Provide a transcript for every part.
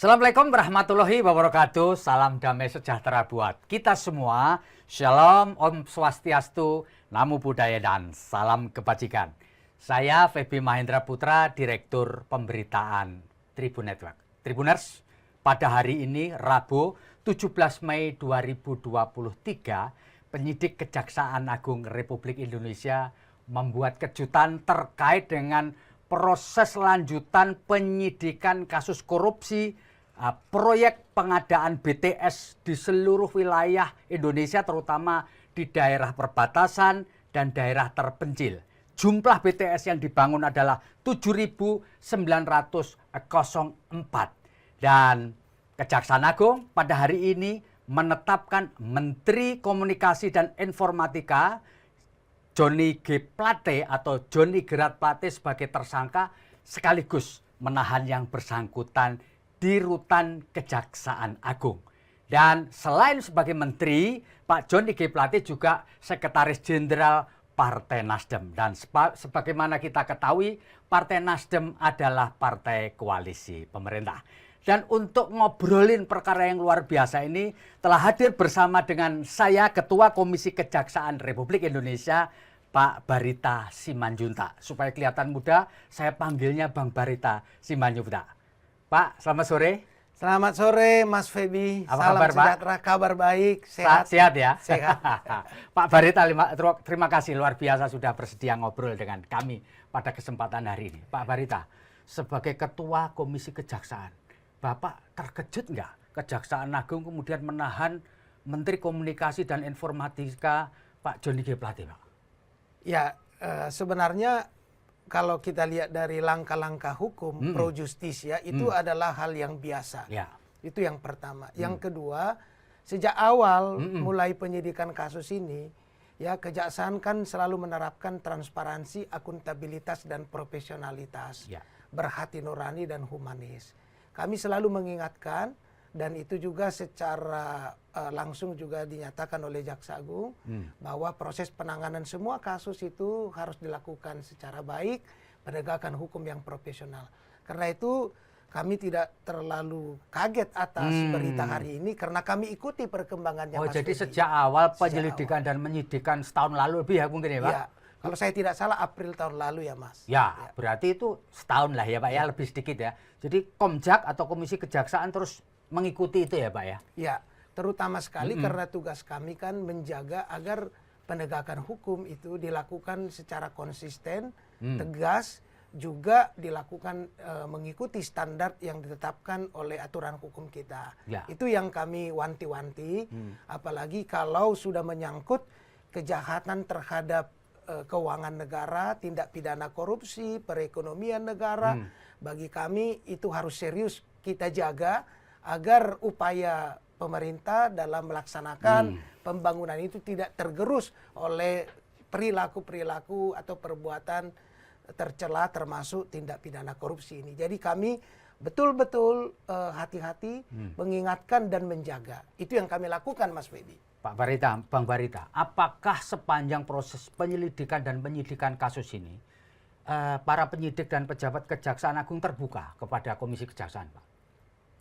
Assalamualaikum warahmatullahi wabarakatuh. Salam damai sejahtera buat kita semua. Shalom, Om Swastiastu, Namo Buddhaya, dan salam kebajikan. Saya Feby Mahendra Putra, Direktur Pemberitaan Tribun Network. Tribuners, pada hari ini Rabu 17 Mei 2023, penyidik Kejaksaan Agung Republik Indonesia membuat kejutan terkait dengan proses lanjutan penyidikan kasus korupsi proyek pengadaan BTS di seluruh wilayah Indonesia, terutama di daerah perbatasan dan daerah terpencil. Jumlah BTS yang dibangun adalah 7.904. Dan Kejaksaan Agung pada hari ini menetapkan Menteri Komunikasi dan Informatika Johnny G. Plate atau Johnny Gerat Plate sebagai tersangka, sekaligus menahan yang bersangkutan di rutan Kejaksaan Agung. Dan selain sebagai menteri, Pak Johnny G. Plate juga Sekretaris Jenderal Partai Nasdem. Dan sebagaimana kita ketahui, Partai Nasdem adalah partai koalisi pemerintah. Dan untuk ngobrolin perkara yang luar biasa ini, telah hadir bersama dengan saya, Ketua Komisi Kejaksaan Republik Indonesia, Pak Barita Simanjuntak. Supaya kelihatan muda, saya panggilnya Bang Barita Simanjuntak. Pak, selamat sore. Selamat sore, Mas Feby. Apa Salam kabar, sejahtera, Pak? kabar baik, sehat. Sehat ya? Sehat. Pak Barita, terima kasih luar biasa sudah bersedia ngobrol dengan kami pada kesempatan hari ini. Pak Barita, sebagai Ketua Komisi Kejaksaan, Bapak terkejut nggak Kejaksaan Agung kemudian menahan Menteri Komunikasi dan Informatika Pak Johnny G. Plate, Pak? Ya, sebenarnya kalau kita lihat dari langkah-langkah hukum pro justisia itu adalah hal yang biasa. Ya. Itu yang pertama. Yang kedua, sejak awal mulai penyidikan kasus ini, ya Kejaksaan kan selalu menerapkan transparansi, akuntabilitas dan profesionalitas, berhati nurani dan humanis. Kami selalu mengingatkan, dan itu juga secara langsung juga dinyatakan oleh Jaksa Agung, bahwa proses penanganan semua kasus itu harus dilakukan secara baik, penegakan hukum yang profesional. Karena itu kami tidak terlalu kaget atas berita hari ini, karena kami ikuti perkembangannya. Oh, Mas jadi Feby. sejak awal penyelidikan dan menyidikan setahun lalu lebih ya mungkin ya, Pak? Ya, kalau saya tidak salah April tahun lalu ya, Mas. Ya, berarti itu setahun lah ya, Pak ya, lebih sedikit ya. Jadi Komjak atau Komisi Kejaksaan terus mengikuti itu ya, Pak ya? Ya, terutama sekali karena tugas kami kan menjaga agar penegakan hukum itu dilakukan secara konsisten, tegas, juga dilakukan mengikuti standar yang ditetapkan oleh aturan hukum kita. Ya. Itu yang kami wanti-wanti, apalagi kalau sudah menyangkut kejahatan terhadap keuangan negara, tindak pidana korupsi, perekonomian negara. Bagi kami itu harus serius kita jaga agar upaya pemerintah dalam melaksanakan pembangunan itu tidak tergerus oleh perilaku-perilaku atau perbuatan tercela termasuk tindak pidana korupsi ini. Jadi kami betul-betul hati-hati mengingatkan dan menjaga. Itu yang kami lakukan, Mas Feby. Pak Barita, Bang Barita, apakah sepanjang proses penyelidikan dan penyidikan kasus ini, para penyidik dan pejabat Kejaksaan Agung terbuka kepada Komisi Kejaksaan, Pak?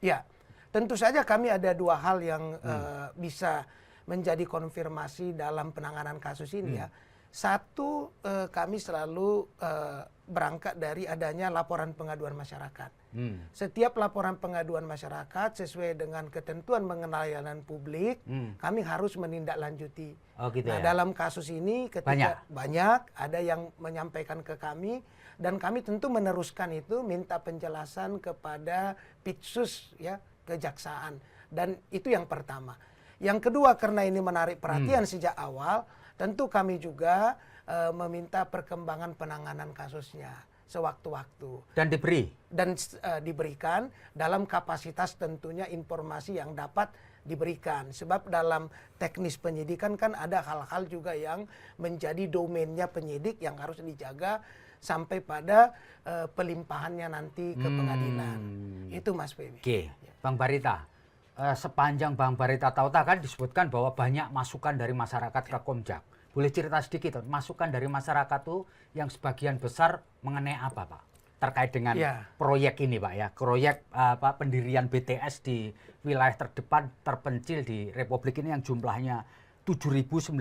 Ya, tentu saja kami ada dua hal yang bisa menjadi konfirmasi dalam penanganan kasus ini ya. Satu, kami selalu berangkat dari adanya laporan pengaduan masyarakat. Setiap laporan pengaduan masyarakat sesuai dengan ketentuan mengenai layanan publik, kami harus menindaklanjuti. Oh, gitu nah, ya? dalam kasus ini ketika banyak ada yang menyampaikan ke kami, dan kami tentu meneruskan itu, minta penjelasan kepada Pitsus ya, Kejaksaan. Dan itu yang pertama. Yang kedua, karena ini menarik perhatian sejak awal, tentu kami juga meminta perkembangan penanganan kasusnya sewaktu-waktu. Dan diberi? Dan diberikan dalam kapasitas tentunya informasi yang dapat diberikan. Sebab dalam teknis penyidikan kan ada hal-hal juga yang menjadi domainnya penyidik yang harus dijaga sampai pada pelimpahannya nanti ke pengadilan. Itu Mas Feby. Oke, Bang Barita, sepanjang Bang Barita tahu kan disebutkan bahwa banyak masukan dari masyarakat ke Komjak. Boleh cerita sedikit, masukan dari masyarakat itu yang sebagian besar mengenai apa, Pak? terkait dengan Ya. proyek ini Pak ya, proyek pendirian BTS di wilayah terdepan terpencil di Republik ini yang jumlahnya 7.904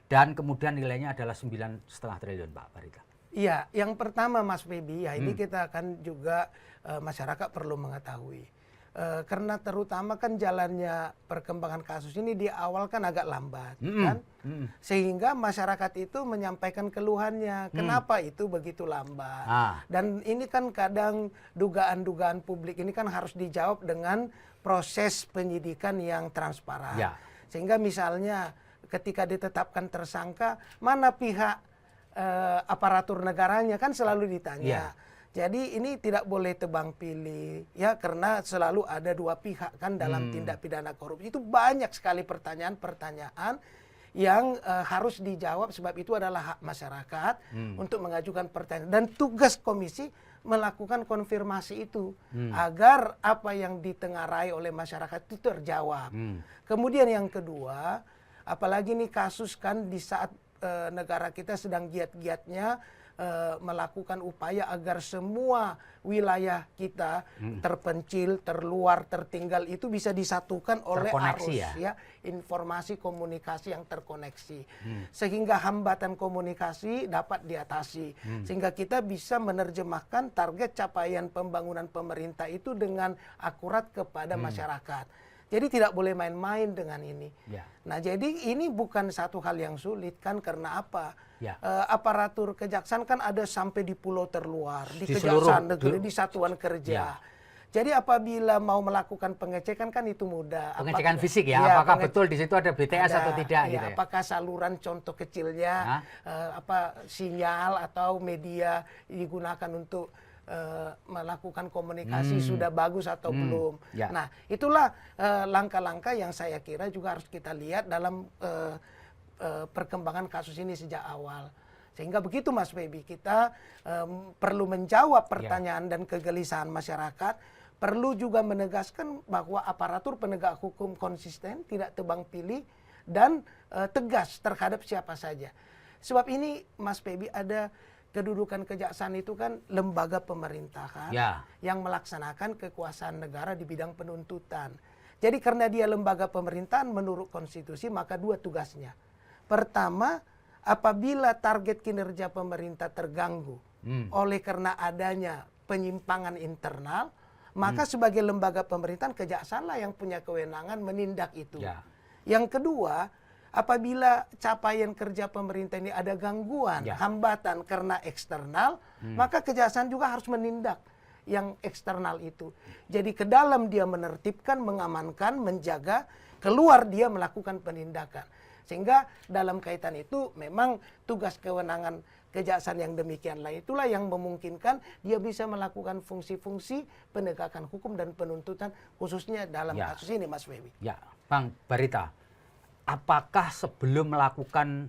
dan kemudian nilainya adalah 9,5 triliun Pak Barita. Iya, yang pertama Mas Febi, ya ini kita akan juga masyarakat perlu mengetahui. Karena terutama kan jalannya perkembangan kasus ini di awal kan agak lambat, kan? Sehingga masyarakat itu menyampaikan keluhannya, kenapa itu begitu lambat. Dan ini kan kadang dugaan-dugaan publik ini kan harus dijawab dengan proses penyidikan yang transparan. Ya. Sehingga misalnya ketika ditetapkan tersangka, mana pihak aparatur negaranya kan selalu ditanya. Jadi ini tidak boleh tebang pilih ya, karena selalu ada dua pihak kan dalam tindak pidana korupsi. Itu banyak sekali pertanyaan-pertanyaan yang harus dijawab, sebab itu adalah hak masyarakat untuk mengajukan pertanyaan. Dan tugas komisi melakukan konfirmasi itu agar apa yang ditengarai oleh masyarakat itu terjawab. Kemudian yang kedua, apalagi nih kasus kan di saat negara kita sedang giat-giatnya melakukan upaya agar semua wilayah kita terpencil, terluar, tertinggal itu bisa disatukan oleh terkoneksi arus ya, informasi komunikasi yang terkoneksi. Sehingga hambatan komunikasi dapat diatasi. Sehingga kita bisa menerjemahkan target capaian pembangunan pemerintah itu dengan akurat kepada masyarakat. Jadi tidak boleh main-main dengan ini. Nah, jadi ini bukan satu hal yang sulit kan, karena apa? Aparatur kejaksaan kan ada sampai di pulau terluar, di kejaksaan negeri, di satuan kerja. Jadi apabila mau melakukan pengecekan kan itu mudah. Pengecekan fisik ya, apakah betul di situ ada BTS atau tidak gitu ya? Apakah saluran contoh kecilnya, sinyal atau media digunakan untuk melakukan komunikasi sudah bagus atau belum. Nah, itulah langkah-langkah yang saya kira juga harus kita lihat dalam perkembangan kasus ini sejak awal. Sehingga begitu Mas Febi, kita perlu menjawab pertanyaan dan kegelisahan masyarakat, perlu juga menegaskan bahwa aparatur penegak hukum konsisten, tidak tebang pilih, dan tegas terhadap siapa saja. Sebab ini Mas Febi, ada kedudukan kejaksaan itu kan lembaga pemerintahan yang melaksanakan kekuasaan negara di bidang penuntutan. Jadi karena dia lembaga pemerintahan menurut konstitusi, maka dua tugasnya. Pertama, apabila target kinerja pemerintah terganggu oleh karena adanya penyimpangan internal, maka sebagai lembaga pemerintahan, kejahsaanlah yang punya kewenangan menindak itu. Yang kedua, apabila capaian kerja pemerintah ini ada gangguan, hambatan karena eksternal, maka kejaksaan juga harus menindak yang eksternal itu. Jadi ke dalam dia menertibkan, mengamankan, menjaga, keluar dia melakukan penindakan. Sehingga dalam kaitan itu memang tugas kewenangan kejaksaan yang demikianlah itulah yang memungkinkan dia bisa melakukan fungsi-fungsi penegakan hukum dan penuntutan, khususnya dalam kasus ini Mas Febi. Ya, Bang Barita. Apakah sebelum melakukan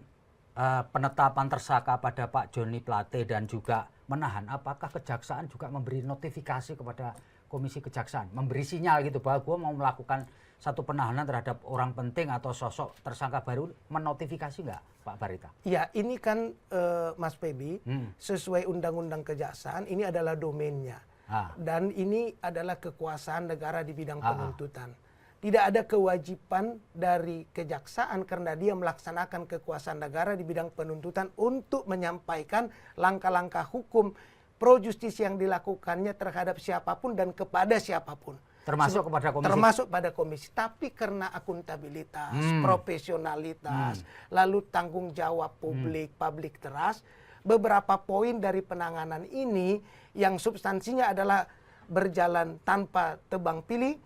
penetapan tersangka pada Pak Joni Plate dan juga menahan, apakah kejaksaan juga memberi notifikasi kepada Komisi Kejaksaan, memberi sinyal gitu bahwa gue mau melakukan satu penahanan terhadap orang penting atau sosok tersangka baru, menotifikasi nggak Pak Barita? Ya, ini kan Mas Febi, sesuai Undang-Undang Kejaksaan ini adalah domainnya, dan ini adalah kekuasaan negara di bidang penuntutan. Tidak ada kewajiban dari kejaksaan karena dia melaksanakan kekuasaan negara di bidang penuntutan untuk menyampaikan langkah-langkah hukum pro justis yang dilakukannya terhadap siapapun dan kepada siapapun. Termasuk kepada komisi? Termasuk pada komisi. Tapi karena akuntabilitas, profesionalitas, lalu tanggung jawab publik, public trust, beberapa poin dari penanganan ini yang substansinya adalah berjalan tanpa tebang pilih,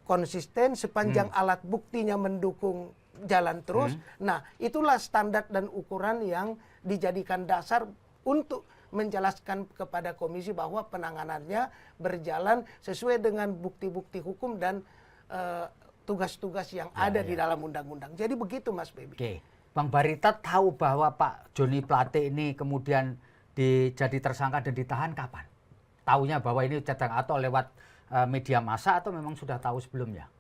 konsisten sepanjang alat buktinya mendukung jalan terus. Nah, itulah standar dan ukuran yang dijadikan dasar untuk menjelaskan kepada komisi bahwa penanganannya berjalan sesuai dengan bukti-bukti hukum dan tugas-tugas yang ada di dalam undang-undang. Jadi begitu Mas Febi. Oke. Bang Barita tahu bahwa Pak Joni Plate ini kemudian jadi tersangka dan ditahan kapan? Taunya bahwa ini cadang atau lewat media massa atau memang sudah tahu sebelumnya?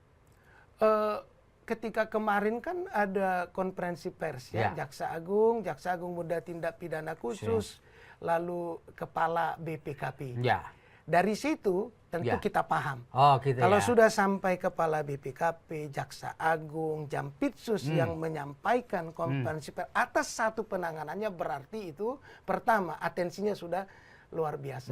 Ketika kemarin kan ada konferensi pers ya, Jaksa Agung Muda Tindak Pidana Khusus, lalu kepala BPKP. Ya. Dari situ tentu Ya. kita paham. Oh, gitu Kalau ya. sudah sampai kepala BPKP, Jaksa Agung, Jampitsus yang menyampaikan konferensi pers atas satu penanganannya, berarti itu pertama atensinya sudah luar biasa.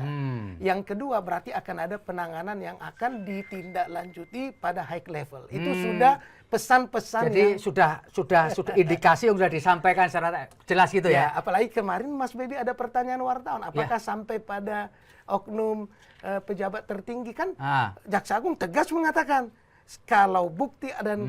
Yang kedua berarti akan ada penanganan yang akan ditindaklanjuti pada high level. Itu sudah pesan-pesan Jadi yang sudah indikasi yang sudah disampaikan secara jelas gitu ya. apalagi kemarin Mas Baby ada pertanyaan wartawan, apakah sampai pada oknum pejabat tertinggi kan? Jaksa Agung tegas mengatakan kalau bukti dan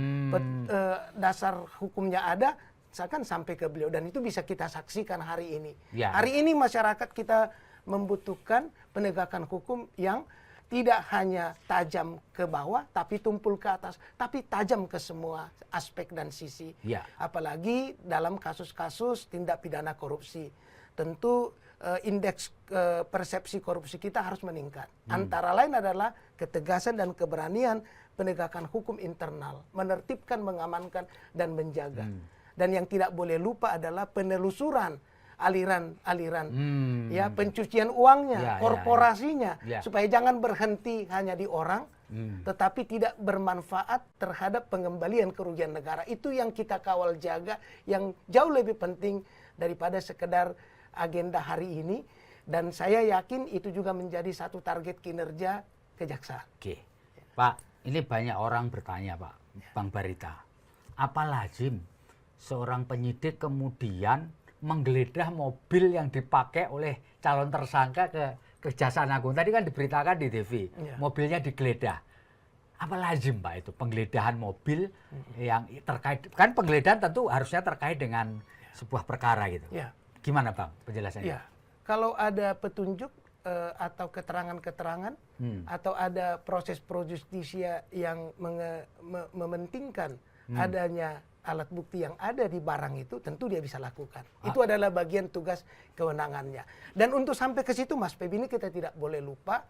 dasar hukumnya ada, misalkan sampai ke beliau, dan itu bisa kita saksikan hari ini. Ya. Hari ini masyarakat kita membutuhkan penegakan hukum yang tidak hanya tajam ke bawah, tapi tumpul ke atas, tapi tajam ke semua aspek dan sisi. Ya. Apalagi dalam kasus-kasus tindak pidana korupsi. Tentu indeks persepsi korupsi kita harus meningkat. Antara lain adalah ketegasan dan keberanian penegakan hukum internal, menertibkan, mengamankan, dan menjaga. Dan yang tidak boleh lupa adalah penelusuran aliran-aliran ya, pencucian uangnya, korporasinya, supaya jangan berhenti hanya di orang, tetapi tidak bermanfaat terhadap pengembalian kerugian negara. Itu yang kita kawal jaga, yang jauh lebih penting daripada sekedar agenda hari ini, dan saya yakin itu juga menjadi satu target kinerja kejaksaan. Oke. Pak, ini banyak orang bertanya, Pak, Bang Barita, apa lazim seorang penyidik kemudian menggeledah mobil yang dipakai oleh calon tersangka ke Kejaksaan Agung? Tadi kan diberitakan di TV, mobilnya digeledah. Apa lazim, Pak, itu penggeledahan mobil yang terkait, kan penggeledahan tentu harusnya terkait dengan sebuah perkara gitu. Gimana, Bang, penjelasannya? Kalau ada petunjuk atau keterangan-keterangan atau ada proses pro justisia yang mementingkan adanya alat bukti yang ada di barang itu, tentu dia bisa lakukan. Itu adalah bagian tugas kewenangannya. Dan untuk sampai ke situ, Mas Feby, ini kita tidak boleh lupa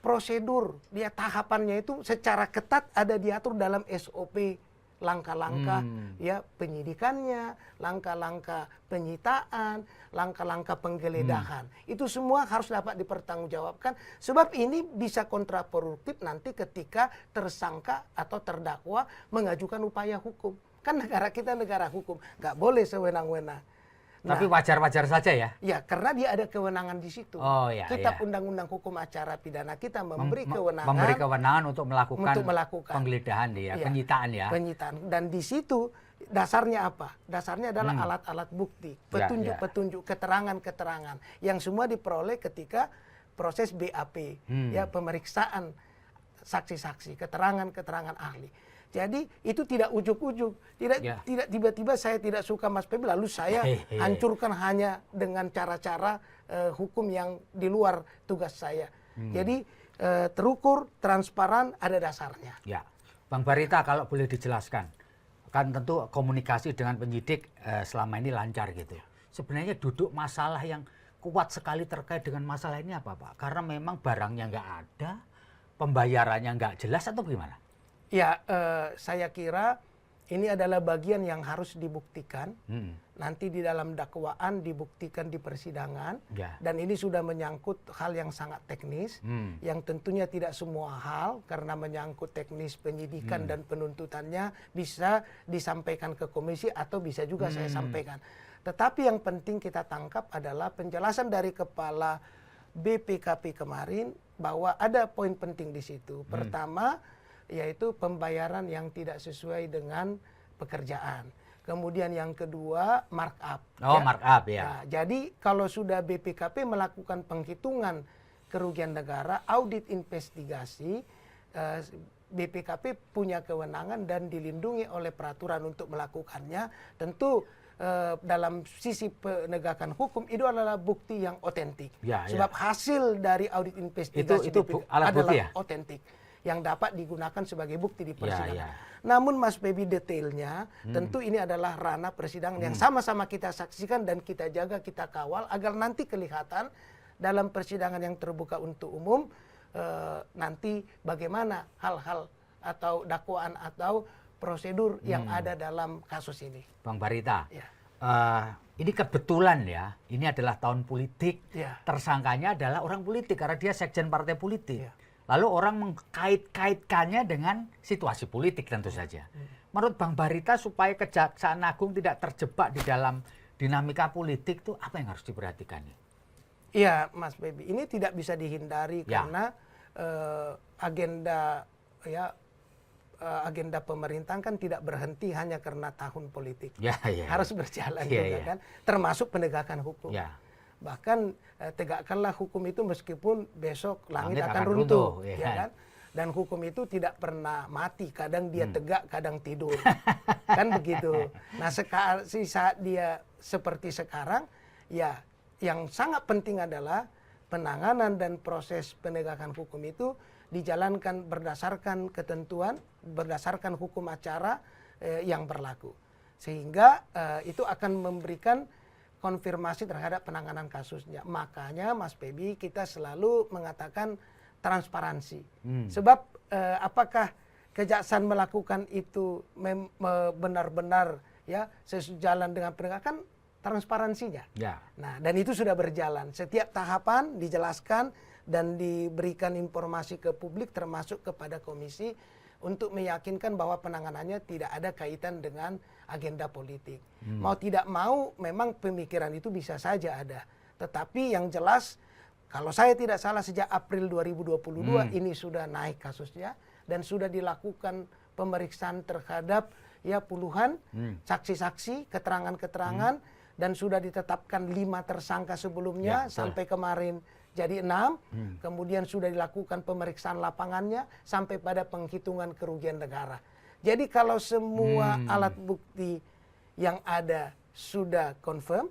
prosedur, dia tahapannya itu secara ketat ada diatur dalam SOP, langkah-langkah ya penyidikannya, langkah-langkah penyitaan, langkah-langkah penggeledahan. Itu semua harus dapat dipertanggungjawabkan, sebab ini bisa kontraproduktif nanti ketika tersangka atau terdakwa mengajukan upaya hukum. Kan negara kita negara hukum, nggak boleh sewenang-wenang. Tapi wajar-wajar saja ya? Ya, karena dia ada kewenangan di situ. Oh, ya, Kitab Undang-Undang Hukum Acara Pidana kita memberi kewenangan. Memberi kewenangan untuk melakukan penggeledahan ya, penyitaan ya. Penyitaan. Dan di situ dasarnya apa? Dasarnya adalah alat-alat bukti, petunjuk-petunjuk, keterangan-keterangan yang semua diperoleh ketika proses BAP, ya, pemeriksaan saksi-saksi, keterangan-keterangan ahli. Jadi itu tidak ujuk-ujuk, tidak tiba-tiba saya tidak suka Mas Feby lalu saya hancurkan hanya dengan cara-cara hukum yang di luar tugas saya. Jadi terukur, transparan, ada dasarnya. Ya, Bang Barita, kalau boleh dijelaskan, kan tentu komunikasi dengan penyidik selama ini lancar gitu. Sebenarnya duduk masalah yang kuat sekali terkait dengan masalah ini apa, Pak? Karena memang barangnya nggak ada, pembayarannya nggak jelas atau gimana? Ya, saya kira ini adalah bagian yang harus dibuktikan. Nanti di dalam dakwaan dibuktikan di persidangan. Dan ini sudah menyangkut hal yang sangat teknis, yang tentunya tidak semua hal karena menyangkut teknis penyidikan dan penuntutannya bisa disampaikan ke komisi atau bisa juga saya sampaikan. Tetapi yang penting kita tangkap adalah penjelasan dari Kepala BPKP kemarin bahwa ada poin penting di situ. Pertama, yaitu pembayaran yang tidak sesuai dengan pekerjaan. Kemudian yang kedua, markup. Markup ya. Nah, jadi kalau sudah BPKP melakukan penghitungan kerugian negara, audit investigasi, BPKP punya kewenangan dan dilindungi oleh peraturan untuk melakukannya. Tentu dalam sisi penegakan hukum itu adalah bukti yang otentik. Sebab hasil dari audit investigasi itu alat bukti adalah otentik, yang dapat digunakan sebagai bukti di persidangan. Namun Mas Feby, detailnya tentu ini adalah ranah persidangan yang sama-sama kita saksikan dan kita jaga, kita kawal agar nanti kelihatan dalam persidangan yang terbuka untuk umum nanti bagaimana hal-hal atau dakwaan atau prosedur yang ada dalam kasus ini. Bang Barita, ini kebetulan ya, ini adalah tahun politik. Ya. Tersangkanya adalah orang politik karena dia sekjen partai politik. Ya. Lalu orang mengkait-kaitkannya dengan situasi politik tentu saja. Menurut Bang Barita supaya Kejaksaan Agung tidak terjebak di dalam dinamika politik tuh apa yang harus diperhatikan nih? Iya, Mas Baby. Ini tidak bisa dihindari Ya. karena agenda agenda pemerintahan kan tidak berhenti hanya karena tahun politik. Ya, ya, Harus ya. berjalan Ya, juga ya. kan, termasuk penegakan hukum. Ya. Bahkan tegakkanlah hukum itu meskipun besok langit akan runtuh, runtuh, ya ya kan? kan? Dan hukum itu tidak pernah mati, kadang dia tegak, kadang tidur. Kan begitu. Nah, saat dia seperti sekarang, ya yang sangat penting adalah penanganan dan proses penegakan hukum itu dijalankan berdasarkan ketentuan, berdasarkan hukum acara yang berlaku. Sehingga itu akan memberikan konfirmasi terhadap penanganan kasusnya. Makanya Mas Pebi kita selalu mengatakan transparansi. Sebab apakah kejaksaan melakukan itu benar-benar ya sejalan dengan penegakan transparansinya. Ya. Nah, dan itu sudah berjalan. Setiap tahapan dijelaskan dan diberikan informasi ke publik termasuk kepada komisi untuk meyakinkan bahwa penanganannya tidak ada kaitan dengan agenda politik. Mau tidak mau memang pemikiran itu bisa saja ada. Tetapi yang jelas kalau saya tidak salah sejak April 2022 ini sudah naik kasusnya dan sudah dilakukan pemeriksaan terhadap ya puluhan saksi-saksi, keterangan-keterangan dan sudah ditetapkan 5 tersangka sebelumnya Ya, sampai kemarin jadi 6, kemudian sudah dilakukan pemeriksaan lapangannya sampai pada penghitungan kerugian negara. Jadi kalau semua alat bukti yang ada sudah confirm,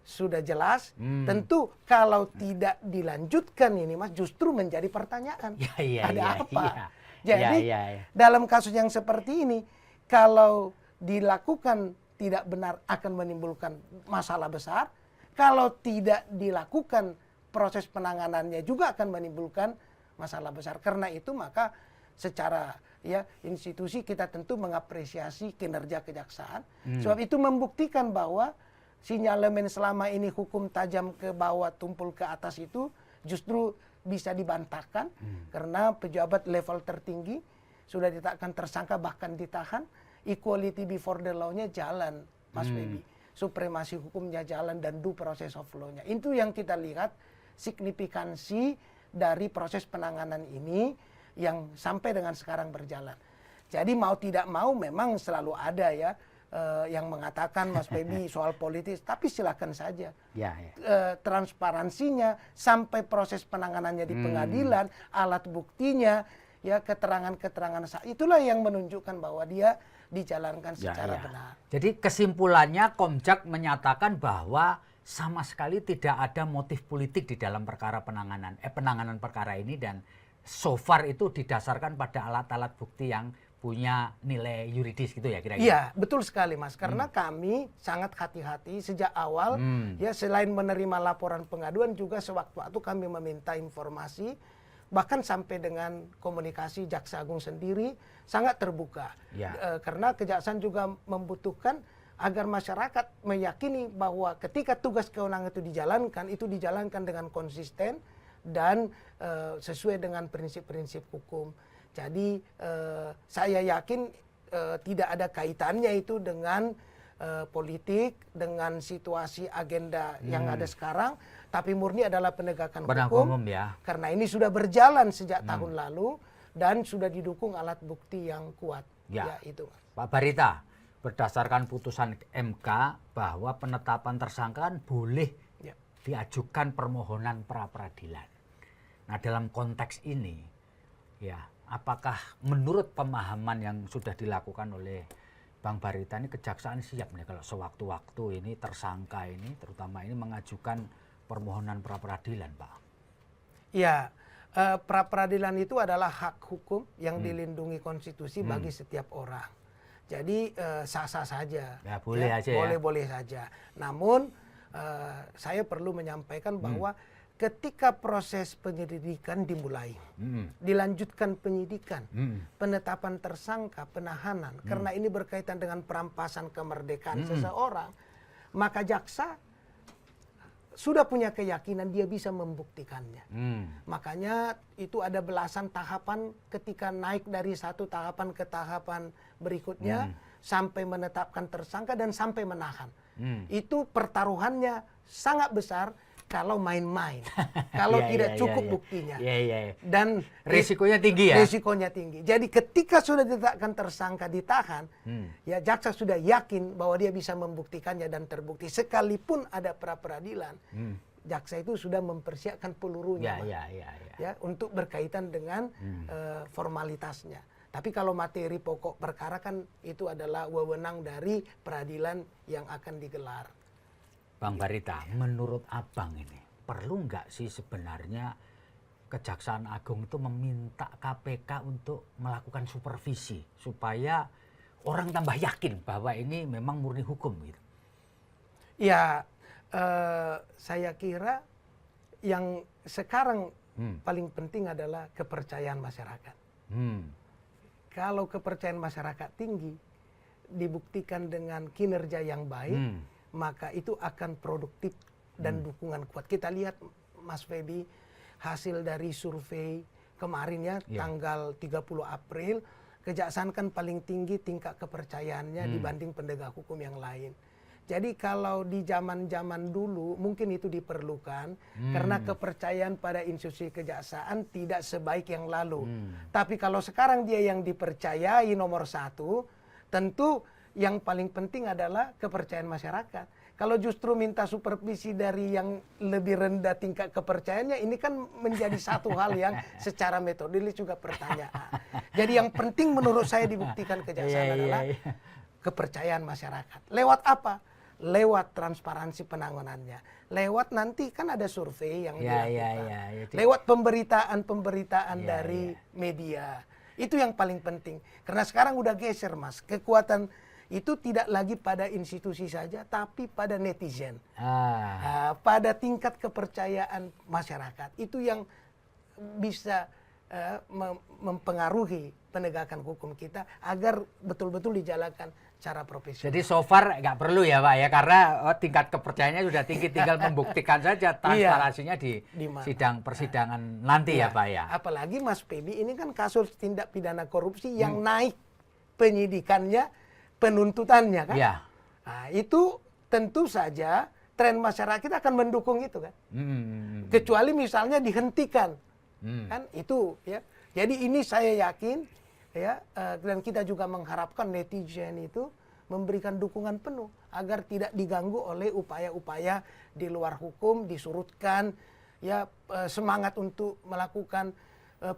sudah jelas, tentu kalau tidak dilanjutkan ini Mas justru menjadi pertanyaan. Ya, ya, ada ya, apa? ya. Jadi Ya, ya, ya. dalam kasus yang seperti ini kalau dilakukan tidak benar akan menimbulkan masalah besar, kalau tidak dilakukan proses penanganannya juga akan menimbulkan masalah besar. Karena itu maka secara ya institusi kita tentu mengapresiasi kinerja kejaksaan. Sebab itu membuktikan bahwa sinyalemen selama ini hukum tajam ke bawah tumpul ke atas itu justru bisa dibantahkan karena pejabat level tertinggi sudah ditetapkan tersangka bahkan ditahan. Equality before the law-nya jalan, Mas Baby. Supremasi hukumnya jalan dan due process of law-nya. Itu yang kita lihat signifikansi dari proses penanganan ini yang sampai dengan sekarang berjalan. Jadi mau tidak mau memang selalu ada ya yang mengatakan Mas Baby soal politis, tapi silakan saja. Ya, ya. Transparansinya sampai proses penanganannya di pengadilan, alat buktinya, ya keterangan-keterangan itulah yang menunjukkan bahwa dia dijalankan secara benar. Jadi kesimpulannya Komjak menyatakan bahwa sama sekali tidak ada motif politik di dalam penanganan perkara ini dan so far itu didasarkan pada alat-alat bukti yang punya nilai yuridis gitu ya kira-kira. Iya, betul sekali Mas. Karena kami sangat hati-hati sejak awal ya selain menerima laporan pengaduan juga sewaktu-waktu kami meminta informasi bahkan sampai dengan komunikasi Jaksa Agung sendiri sangat terbuka. Ya. Karena kejaksaan juga membutuhkan agar masyarakat meyakini bahwa ketika tugas kewenangan itu dijalankan dengan konsisten dan sesuai dengan prinsip-prinsip hukum. Jadi saya yakin tidak ada kaitannya itu dengan politik, dengan situasi agenda yang ada sekarang, tapi murni adalah penegakan hukum. Ya. Karena ini sudah berjalan sejak tahun lalu dan sudah didukung alat bukti yang kuat. Ya. Itu. Pak Barita, berdasarkan putusan MK bahwa penetapan tersangka kan boleh diajukan permohonan pra-peradilan. Nah, dalam konteks ini ya, apakah menurut pemahaman yang sudah dilakukan oleh Bang Barita ini kejaksaan siap nih kalau sewaktu-waktu ini tersangka ini terutama ini mengajukan permohonan pra-peradilan, Pak? Ya, pra-peradilan itu adalah hak hukum yang dilindungi konstitusi bagi setiap orang. Jadi sah-sah saja. Ya, boleh aja ya. Boleh-boleh saja. Namun saya perlu menyampaikan bahwa ketika proses penyelidikan dimulai, dilanjutkan penyidikan, penetapan tersangka, penahanan, karena ini berkaitan dengan perampasan kemerdekaan seseorang, maka jaksa sudah punya keyakinan dia bisa membuktikannya. Makanya itu ada belasan tahapan ketika naik dari satu tahapan ke tahapan berikutnya sampai menetapkan tersangka dan sampai menahan. Itu pertaruhannya sangat besar kalau main-main, kalau tidak cukup buktinya. Dan risikonya tinggi ya? Risikonya tinggi. Jadi ketika sudah ditetapkan tersangka ditahan, ya jaksa sudah yakin bahwa dia bisa membuktikannya dan terbukti. Sekalipun ada pra-peradilan, jaksa itu sudah mempersiapkan pelurunya ya, untuk berkaitan dengan formalitasnya. Tapi kalau materi pokok perkara kan itu adalah wewenang dari peradilan yang akan digelar. Bang Barita, menurut Abang ini perlu nggak sih sebenarnya Kejaksaan Agung itu meminta KPK untuk melakukan supervisi supaya orang tambah yakin bahwa ini memang murni hukum gitu? Ya, saya kira yang sekarang paling penting adalah kepercayaan masyarakat. Kalau kepercayaan masyarakat tinggi, dibuktikan dengan kinerja yang baik, maka itu akan produktif dan dukungan kuat. Kita lihat Mas Feby, hasil dari survei kemarin ya, tanggal 30 April, Kejaksaan kan paling tinggi tingkat kepercayaannya dibanding penegak hukum yang lain. Jadi kalau di zaman-zaman dulu mungkin itu diperlukan karena kepercayaan pada institusi kejaksaan tidak sebaik yang lalu. Tapi kalau sekarang dia yang dipercayai nomor satu, tentu yang paling penting adalah kepercayaan masyarakat. Kalau justru minta supervisi dari yang lebih rendah tingkat kepercayaannya, ini kan menjadi satu hal yang secara metodologis juga pertanyaan. Jadi yang penting menurut saya dibuktikan kejaksaan adalah kepercayaan masyarakat. Lewat apa? Lewat transparansi penanganannya. Lewat nanti kan ada survei yang dilakukan. Lewat pemberitaan-pemberitaan dari media. Itu yang paling penting. Karena sekarang udah geser, Mas. Kekuatan itu tidak lagi pada institusi saja, tapi pada netizen. Pada tingkat kepercayaan masyarakat. Itu yang bisa mempengaruhi penegakan hukum kita agar betul-betul dijalankan secara profesional. Jadi so far nggak perlu ya Pak ya, karena tingkat kepercayaannya sudah tinggi, tinggal membuktikan saja transparansinya di sidang persidangan nanti ya Pak ya. Apalagi Mas Feby ini kan kasus tindak pidana korupsi yang naik penyidikannya, penuntutannya kan. Nah, itu tentu saja tren masyarakat akan mendukung itu kan. Kecuali misalnya dihentikan. Kan itu ya. Jadi ini saya yakin ya, dan kita juga mengharapkan netizen itu memberikan dukungan penuh agar tidak diganggu oleh upaya-upaya di luar hukum, disurutkan ya, semangat untuk melakukan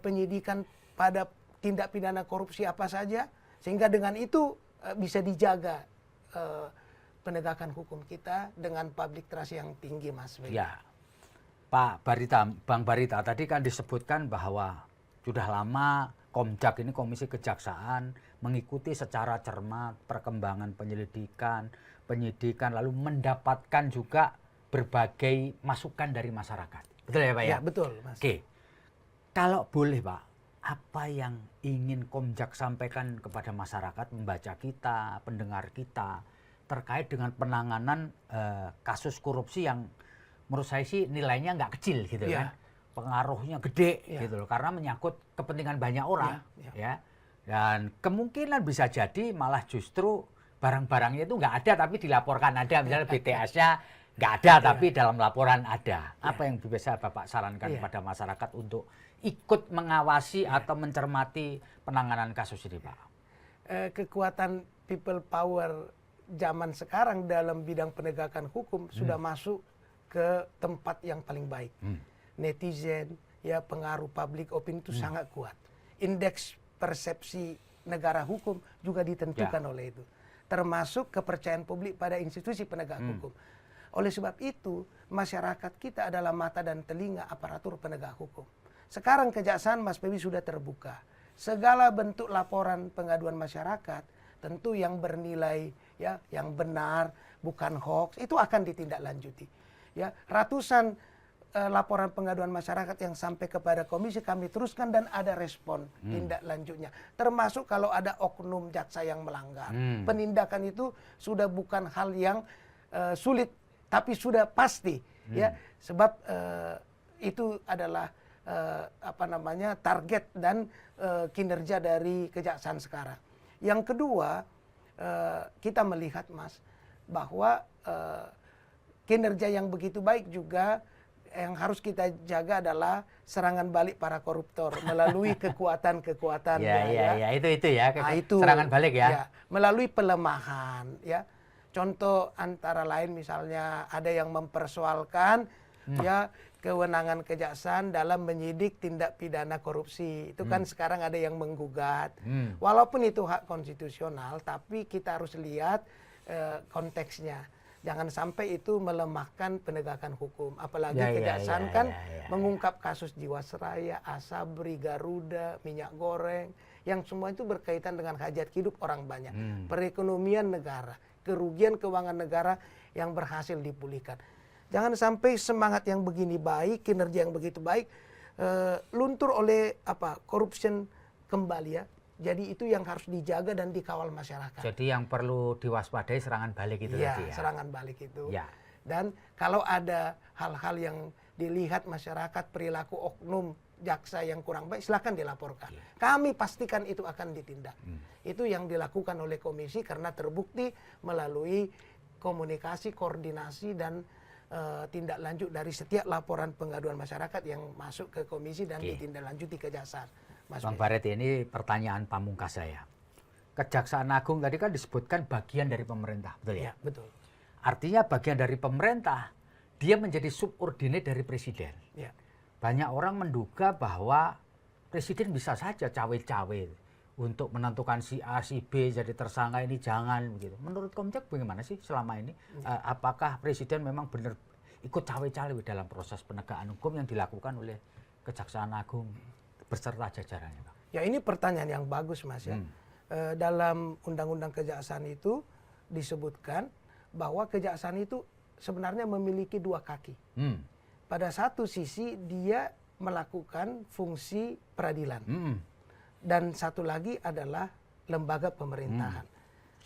penyidikan pada tindak pidana korupsi apa saja, sehingga dengan itu bisa dijaga penegakan hukum kita dengan public trust yang tinggi, Mas. Ya, Pak Barita, Bang Barita, tadi kan disebutkan bahwa sudah lama Komjak ini, Komisi Kejaksaan, mengikuti secara cermat perkembangan penyelidikan, penyidikan, lalu mendapatkan juga berbagai masukan dari masyarakat. Betul ya Pak ya? Ya, betul, Mas. Oke, kalau boleh Pak, apa yang ingin Komjak sampaikan kepada masyarakat, membaca kita, pendengar kita, terkait dengan penanganan kasus korupsi yang menurut saya sih nilainya nggak kecil gitu kan, pengaruhnya gede gitu loh, karena menyangkut kepentingan banyak orang ya, dan kemungkinan bisa jadi malah justru barang-barangnya itu nggak ada tapi dilaporkan ada, misalnya BTS-nya nggak ada tapi dalam laporan ada. Apa yang bisa Bapak sarankan kepada masyarakat untuk ikut mengawasi atau mencermati penanganan kasus ini Pak? Kekuatan people power zaman sekarang dalam bidang penegakan hukum sudah masuk ke tempat yang paling baik. Netizen, ya, pengaruh public opinion itu sangat kuat. Indeks persepsi negara hukum juga ditentukan oleh itu. Termasuk kepercayaan publik pada institusi penegak hukum. Oleh sebab itu, masyarakat kita adalah mata dan telinga aparatur penegak hukum. Sekarang Kejaksaan, Mas Feby, sudah terbuka. Segala bentuk laporan pengaduan masyarakat, tentu yang bernilai, ya, yang benar, bukan hoax, itu akan ditindaklanjuti. Ya, ratusan laporan pengaduan masyarakat yang sampai kepada komisi kami teruskan dan ada respon tindak lanjutnya. Termasuk kalau ada oknum jaksa yang melanggar. Penindakan itu sudah bukan hal yang sulit tapi sudah pasti ya, sebab itu adalah target dan kinerja dari kejaksaan sekarang. Yang kedua, kita melihat Mas bahwa kinerja yang begitu baik juga yang harus kita jaga adalah serangan balik para koruptor melalui kekuatan-kekuatan itu serangan balik ya. Melalui pelemahan ya. Contoh antara lain misalnya ada yang mempersoalkan ya kewenangan kejaksaan dalam menyidik tindak pidana korupsi. Itu kan sekarang ada yang menggugat. Walaupun itu hak konstitusional, tapi kita harus lihat konteksnya. Jangan sampai itu melemahkan penegakan hukum. Apalagi kejaksaan mengungkap kasus Jiwasraya, Asabri, Garuda, minyak goreng, yang semua itu berkaitan dengan hajat hidup orang banyak. Perekonomian negara, kerugian keuangan negara yang berhasil dipulihkan. Jangan sampai semangat yang begini baik, kinerja yang begitu baik, luntur oleh corruption kembali ya. Jadi itu yang harus dijaga dan dikawal masyarakat. Jadi yang perlu diwaspadai serangan balik itu tadi ya. Serangan balik itu. Ya. Dan kalau ada hal-hal yang dilihat masyarakat perilaku oknum jaksa yang kurang baik, silakan dilaporkan. Kami pastikan itu akan ditindak. Itu yang dilakukan oleh komisi karena terbukti melalui komunikasi, koordinasi dan tindak lanjut dari setiap laporan pengaduan masyarakat yang masuk ke komisi dan ditindaklanjuti kejaksaan. Bang Baret, ini pertanyaan pamungkas saya. Kejaksaan Agung tadi kan disebutkan bagian dari pemerintah, betul ya? Ya, betul. Artinya bagian dari pemerintah, dia menjadi subordinat dari presiden. Ya. Banyak orang menduga bahwa presiden bisa saja cawe-cawe untuk menentukan si A, si B jadi tersangka, ini jangan begitu. Menurut Komjak bagaimana sih selama ini? Apakah presiden memang benar ikut cawe-cawe dalam proses penegakan hukum yang dilakukan oleh Kejaksaan Agung beserta jajarannya, Bang? Ya, ini pertanyaan yang bagus, Mas ya. Dalam Undang-Undang Kejaksaan itu disebutkan bahwa kejaksaan itu sebenarnya memiliki dua kaki. Pada satu sisi dia melakukan fungsi peradilan. Dan satu lagi adalah lembaga pemerintahan.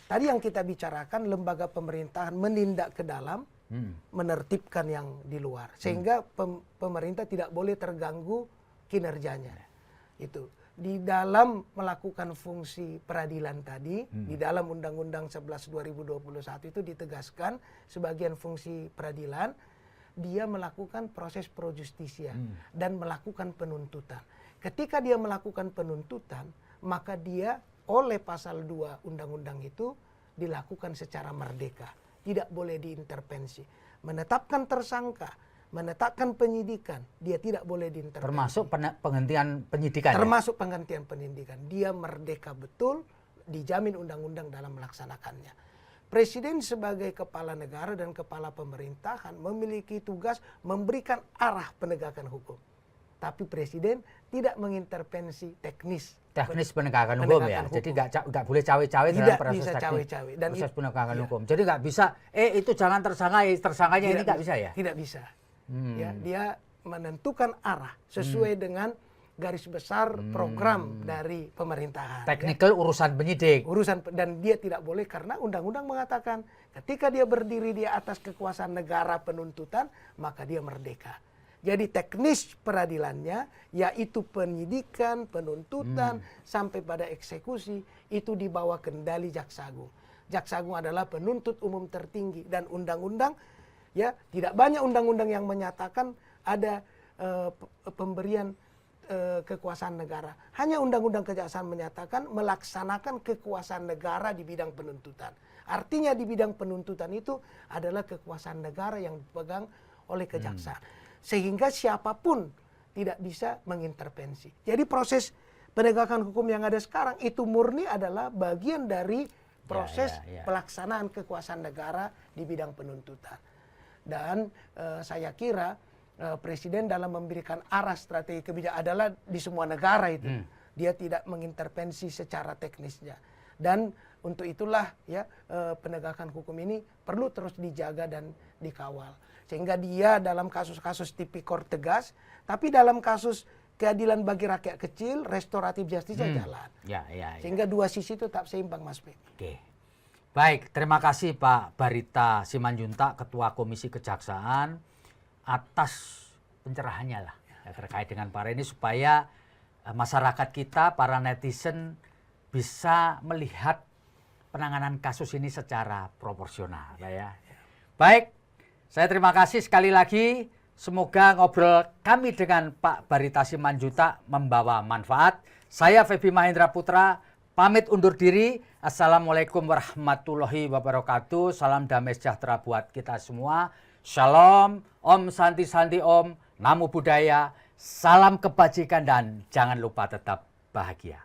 Tadi yang kita bicarakan lembaga pemerintahan menindak ke dalam, menertibkan yang di luar. Sehingga pemerintah tidak boleh terganggu kinerjanya. Itu di dalam melakukan fungsi peradilan tadi, di dalam Undang-Undang 11 2021 itu ditegaskan sebagian fungsi peradilan dia melakukan proses pro justisia dan melakukan penuntutan. Ketika dia melakukan penuntutan, maka dia oleh pasal 2 undang-undang itu dilakukan secara merdeka, tidak boleh diintervensi. Menetapkan tersangka, menetapkan penyidikan, dia tidak boleh diintervensi. Termasuk penghentian penyidikan. Termasuk penghentian penyidikan. Dia merdeka betul, dijamin undang-undang dalam melaksanakannya. Presiden sebagai kepala negara dan kepala pemerintahan memiliki tugas memberikan arah penegakan hukum. Tapi presiden tidak mengintervensi teknis. Teknis penegakan hukum ya. Jadi nggak boleh cawe-cawe dalam proses proses penegakan hukum. Jadi nggak bisa, itu jangan tersangkanya ini nggak bisa ya? Tidak bisa. Ya, dia menentukan arah sesuai dengan garis besar program dari pemerintahan. Teknikal urusan penyidik. Dan dia tidak boleh karena undang-undang mengatakan ketika dia berdiri di atas kekuasaan negara penuntutan, maka dia merdeka. Jadi teknis peradilannya, yaitu penyidikan, penuntutan, sampai pada eksekusi, itu di bawah kendali Jaksa Agung. Jaksa Agung adalah penuntut umum tertinggi dan undang-undang, ya tidak banyak undang-undang yang menyatakan ada pemberian kekuasaan negara. Hanya Undang-Undang Kejaksaan menyatakan melaksanakan kekuasaan negara di bidang penuntutan. Artinya di bidang penuntutan itu adalah kekuasaan negara yang dipegang oleh kejaksaan. Sehingga siapapun tidak bisa mengintervensi. Jadi proses penegakan hukum yang ada sekarang itu murni adalah bagian dari proses pelaksanaan kekuasaan negara di bidang penuntutan. Dan saya kira presiden dalam memberikan arah strategi kebijakan adalah di semua negara itu. Dia tidak mengintervensi secara teknisnya. Dan untuk itulah ya penegakan hukum ini perlu terus dijaga dan dikawal. Sehingga dia dalam kasus-kasus tipikor tegas, tapi dalam kasus keadilan bagi rakyat kecil, restoratif justice jalan. Sehingga dua sisi itu tetap seimbang, Mas Bek. Oke. Baik, terima kasih Pak Barita Simanjuntak, Ketua Komisi Kejaksaan, atas pencerahannya lah ya, terkait dengan para ini supaya masyarakat kita, para netizen bisa melihat penanganan kasus ini secara proporsional. Ya. Baik, saya terima kasih sekali lagi. Semoga ngobrol kami dengan Pak Barita Simanjuntak membawa manfaat. Saya Feby Mahendra Putra, pamit undur diri. Assalamualaikum warahmatullahi wabarakatuh. Salam damai sejahtera buat kita semua. Shalom, Om Santi Santi Om, Namo Buddhaya, salam kebajikan dan jangan lupa tetap bahagia.